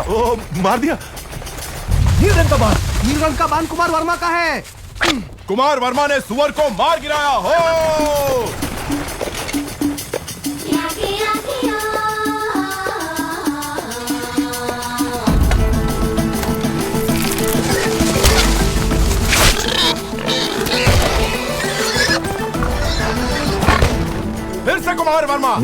गया। ओ, मार दिया। नीलरंग का बाण कुमार वर्मा का है। कुमार वर्मा ने सुअर को मार गिराया हो। फिर से कुमार वर्मा।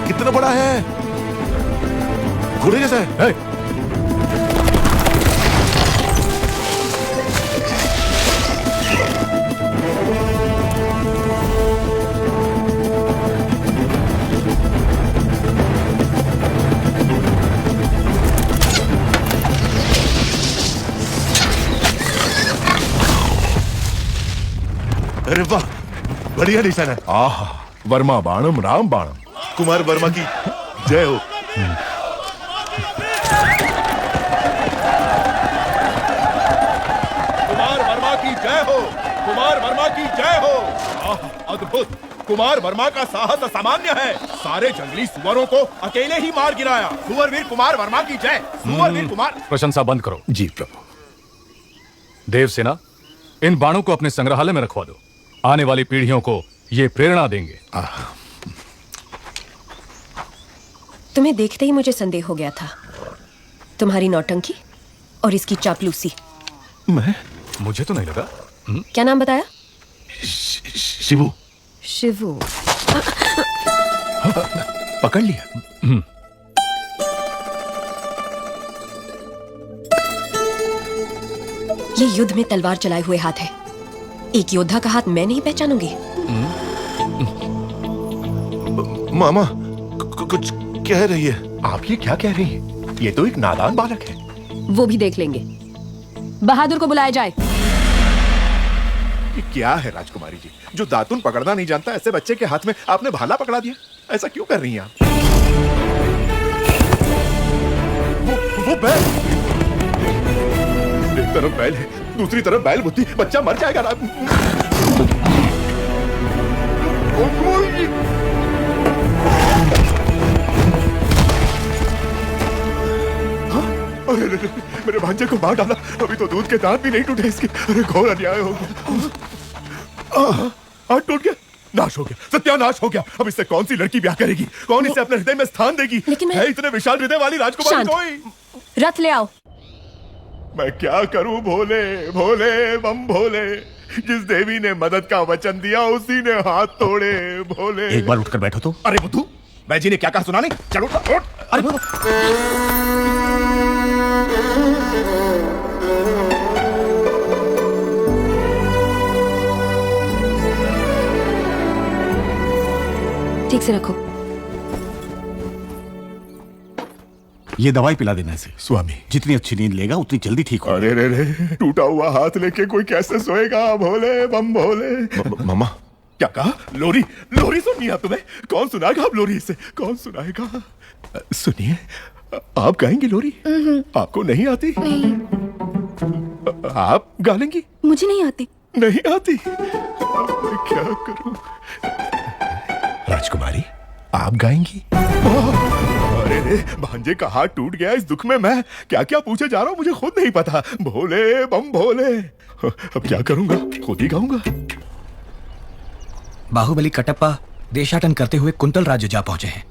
कितना बड़ा है, घोड़े जैसा है। अरे वाह, बढ़िया निशान है। आहा, वर्मा बाणम राम बाणम। कुमार वर्मा की जय हो। कुमार वर्मा की जय हो। कुमार वर्मा की जय हो। आहा, अद्भुत। कुमार वर्मा का साहस असामान्य है। सारे जंगली सुअरों को अकेले ही मार गिराया। सुअरवीर कुमार वर्मा की जय। सुअरवीर कुमार। प्रशंसा बंद करो। जी प्रभु। देवसेना, इन बाणों को अपने संग्रहालय में रखवा दो। आने वाली पीढ़ियों को ये प्रेरणा देंगे। तुम्हें देखते ही मुझे संदेह हो गया था, तुम्हारी नौटंकी और इसकी चापलूसी। मैं? मुझे तो नहीं लगा। क्या नाम बताया? शिवू। शिवू। पकड़ लिया। ये युद्ध में तलवार चलाए हुए हाथ है। एक योद्धा का हाथ मैं नहीं पहचानूंगी। मामा कुछ कह रही है। आप ये क्या कह रही हैं? ये तो एक नादान बालक है। वो भी देख लेंगे। बहादुर को बुलाया जाए। ये क्या है राजकुमारी जी, जो दातुन पकड़ना नहीं जानता ऐसे बच्चे के हाथ में आपने भाला पकड़ा दिया। ऐसा क्यों कर रही हैं आप? वो बैल, एक तरफ बैल है, दूसरी तरफ बैल बुद्धि। बच्चा मर जाएगा ना। अरे मेरे भांजे को मार डाला। अभी तो दूध के दांत भी नहीं टूटे इसके। अरे घोर अन्याय हो गया। हाथ टूट गया, नाश हो गया, सत्यानाश हो गया। अब इससे कौन सी लड़की ब्याह करेगी? कौन इसे अपने हृदय में स्थान देगी? लेकिन मैं... है इतने विशाल हृदय वाली राजकुमारी कोई? रथ ले आओ। मैं क्या करूं भोले भोले बम भोले। जिस देवी ने मदद का वचन दिया उसी ने हाथ तोड़े भोले। एक बार उठकर बैठो तो। अरे बुद्धू, मैं जी ने क्या कहा सुना नहीं? चलो उठ। अरे ठीक से रखो। ये दवाई पिला देना इसे। स्वामी, जितनी अच्छी नींद लेगा उतनी जल्दी ठीक होगा। अरे रे, टूटा हुआ हाथ लेके कोई कैसे सोएगा? भोले बम भोले। मामा क्या कहा? लोरी? लोरी सुननी है तुम्हें? कौन सुनाएगा अब लोरी इसे? कौन सुनाएगा? सुनिए, आप गाएंगी लोरी? आपको नहीं आती? नहीं। आप गा लेंगी? मुझे नहीं आती। नहीं आती? मैं क्या करूं? राजकुमारी, आप गाएंगी? अरे रे, भांजे का हाथ टूट गया। इस दुख में मैं क्या क्या पूछे जा रहा हूं मुझे खुद नहीं पता। भोले बम भोले। अब क्या करूंगा? खुद ही गाऊंगा। बाहुबली कटप्पा देशाटन करते हुए कुंतल राज्य जा पहुंचे हैं।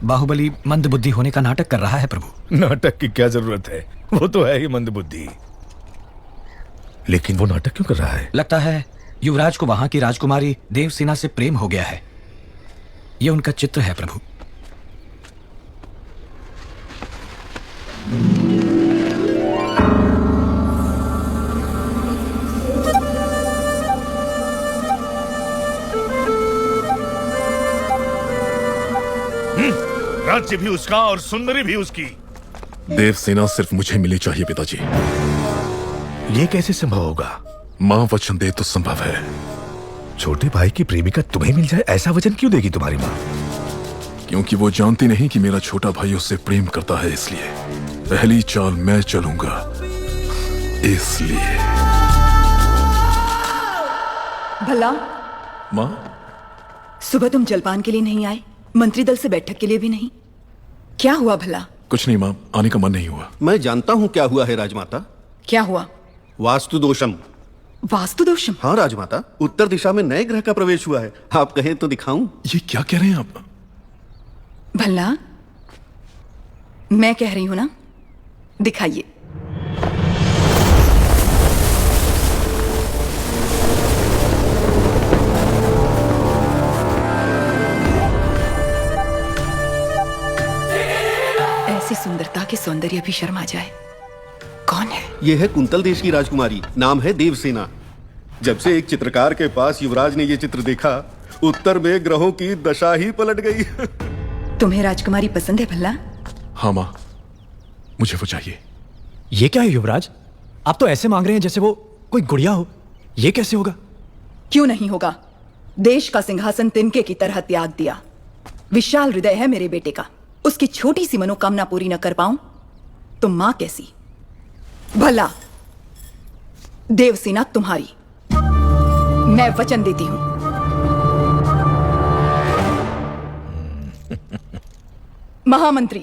बाहुबली मंदबुद्धि होने का नाटक कर रहा है प्रभु। नाटक की क्या जरूरत है? वो तो है ही मंदबुद्धि। लेकिन वो नाटक क्यों कर रहा है? लगता है युवराज को वहां की राजकुमारी देवसेना से प्रेम हो गया है। यह उनका चित्र है प्रभु। राज्य भी उसका और सुंदरी भी उसकी। देवसेना सिर्फ मुझे मिली चाहिए पिताजी। ये कैसे संभव होगा? माँ वचन दे तो संभव है। छोटे भाई की प्रेमिका तुम्हें मिल जाए ऐसा वचन क्यों देगी तुम्हारी माँ? क्योंकि वो जानती नहीं कि मेरा छोटा भाई उससे प्रेम करता है, इसलिए पहली चाल मैं चलूंगा, इसलिए। भला माँ, सुबह तुम जलपान के लिए नहीं आए, मंत्री दल से बैठक के लिए भी नहीं, क्या हुआ भला? कुछ नहीं माँ, आने का मन नहीं हुआ। मैं जानता हूँ क्या हुआ है राजमाता। क्या हुआ? वास्तु दोषम। वास्तु दोषम? हाँ राजमाता, उत्तर दिशा में नए ग्रह का प्रवेश हुआ है। आप कहें तो दिखाऊं? ये क्या कह रहे हैं आप? भला मैं कह रही हूं ना, दिखाइए। ऐसी सुंदरता के सौंदर्य भी शर्मा जाए। कौन है? यह है कुंतल देश की राजकुमारी, नाम है देवसेना। जब से एक चित्रकार के पास युवराज ने यह चित्र देखा, उत्तर में ग्रहों की दशा ही पलट गई। तुम्हें राजकुमारी पसंद है भला? हाँ माँ, मुझे वो चाहिए। ये क्या है युवराज, आप तो ऐसे मांग रहे हैं जैसे वो कोई गुड़िया हो। ये कैसे होगा? क्यों नहीं होगा? देश का सिंहासन तिनके की तरह त्याग दिया। विशाल हृदय है मेरे बेटे का, उसकी छोटी सी मनोकामना पूरी न कर पाऊं तो मां कैसी? भला देवसेना तुम्हारी, मैं वचन देती हूं। महामंत्री,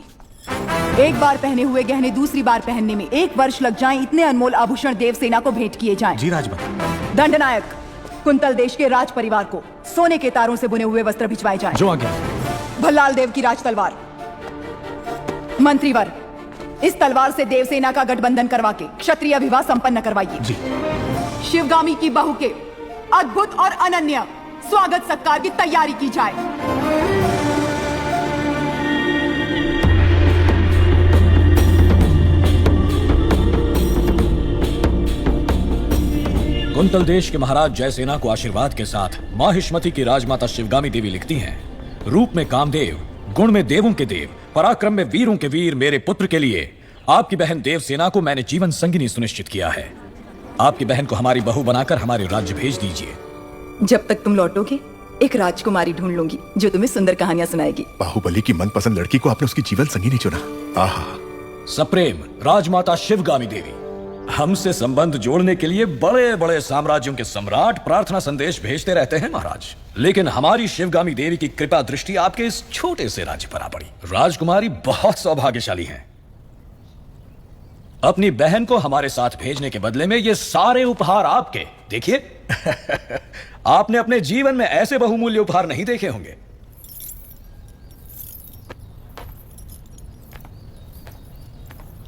एक बार पहने हुए गहने दूसरी बार पहनने में 1 वर्ष लग जाएं, इतने अनमोल आभूषण देवसेना को भेंट किए जाएं। जी राजमाता। दंडनायक, कुंतल देश के राज परिवार को सोने के तारों से बुने हुए वस्त्र भिजवाए जाएं। जो आज्ञा। भल्लाल देव की राज तलवार। मंत्रीवर, इस तलवार से देवसेना का गठबंधन करवा के क्षत्रिय विवाह संपन्न करवाइए। जी। शिवगामी की बहू के अद्भुत और अनन्य स्वागत सत्कार की तैयारी की जाए। कुंतल देश के महाराज जयसेना को आशीर्वाद के साथ माहिष्मति की राजमाता शिवगामी देवी लिखती हैं, रूप में कामदेव, गुण में देवों के देव, पराक्रम में वीरों के वीर मेरे पुत्र के लिए आपकी बहन देवसेना को मैंने जीवन संगिनी सुनिश्चित किया है। आपकी बहन को हमारी बहू बनाकर हमारे राज्य भेज दीजिए। जब तक तुम लौटोगे एक राजकुमारी ढूंढ लूंगी जो तुम्हें सुंदर कहानियां सुनाएगी। बाहुबली की मनपसंद लड़की को आपने उसकी जीवन संगिनी चुना। आहा। सप्रेम राजमाता शिवगामी देवी, हमसे संबंध जोड़ने के लिए बड़े बड़े साम्राज्यों के सम्राट प्रार्थना संदेश भेजते रहते हैं महाराज, लेकिन हमारी शिवगामी देवी की कृपा दृष्टि आपके इस छोटे से राज्य पर आ पड़ी। राजकुमारी बहुत सौभाग्यशाली हैं। अपनी बहन को हमारे साथ भेजने के बदले में ये सारे उपहार आपके। देखिए आपने अपने जीवन में ऐसे बहुमूल्य उपहार नहीं देखे होंगे।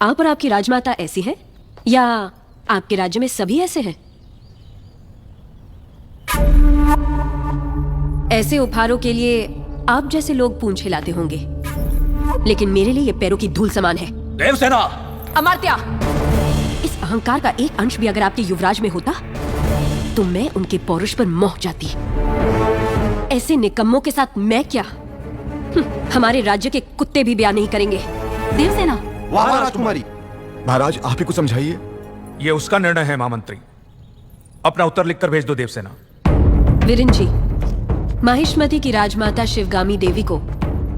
आप और आपकी राजमाता ऐसी है या आपके राज्य में सभी ऐसे हैं? ऐसे उपहारों के लिए आप जैसे लोग पूंछ हिलाते होंगे, लेकिन मेरे लिए ये पैरों की धूल समान है। देवसेना! अमर्त्या! इस अहंकार का एक अंश भी अगर आपके युवराज में होता तो मैं उनके पौरुष पर मोह जाती। ऐसे निकम्मों के साथ मैं क्या? हमारे राज्य के कुत्ते भी ब्याह नहीं करेंगे। देवसेना! वाह राजकुमारी। महाराज आप ही को समझाइए। ये उसका निर्णय है महामंत्री, अपना उत्तर लिखकर भेज दो देवसेना। वीरेन जी, माहिष्मति की राजमाता शिवगामी देवी को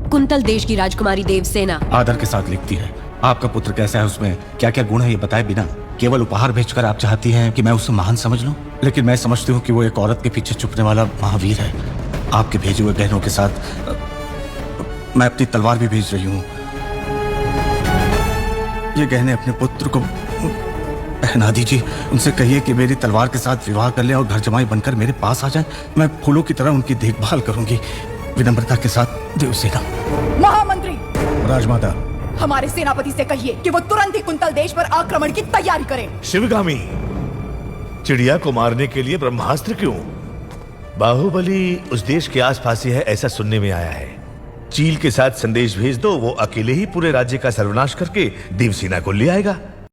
कुंतल देश की राजकुमारी देवसेना आदर के साथ लिखती है। आपका पुत्र कैसा है, उसमें क्या क्या गुण है, ये बताए बिना केवल उपहार भेजकर आप चाहती हैं कि मैं उसे महान समझ लूं, लेकिन मैं समझती हूँ कि वो एक औरत के पीछे छुपने वाला महावीर है। आपके भेजे हुए गहनों के साथ मैं अपनी तलवार भी भेज रही हूँ। ये गहने अपने पुत्र को पहना दीजिए। उनसे कहिए कि मेरी तलवार के साथ विवाह कर लें और घर जमाई बनकर मेरे पास आ जाएं। मैं फूलों की तरह उनकी देखभाल करूंगी। विनम्रता के साथ, देवसेना। महामंत्री! राजमाता, हमारे सेनापति से कहिए कि वो तुरंत ही कुंतल देश पर आक्रमण की तैयारी करें। शिवगामी, चिड़िया को मारने के लिए ब्रह्मास्त्र क्यों? बाहुबली उस देश के आसपास ही है, ऐसा सुनने में आया है। चील के साथ संदेश भेज दो, वो अकेले ही पूरे राज्य का सर्वनाश करके देवसेना को ले आएगा।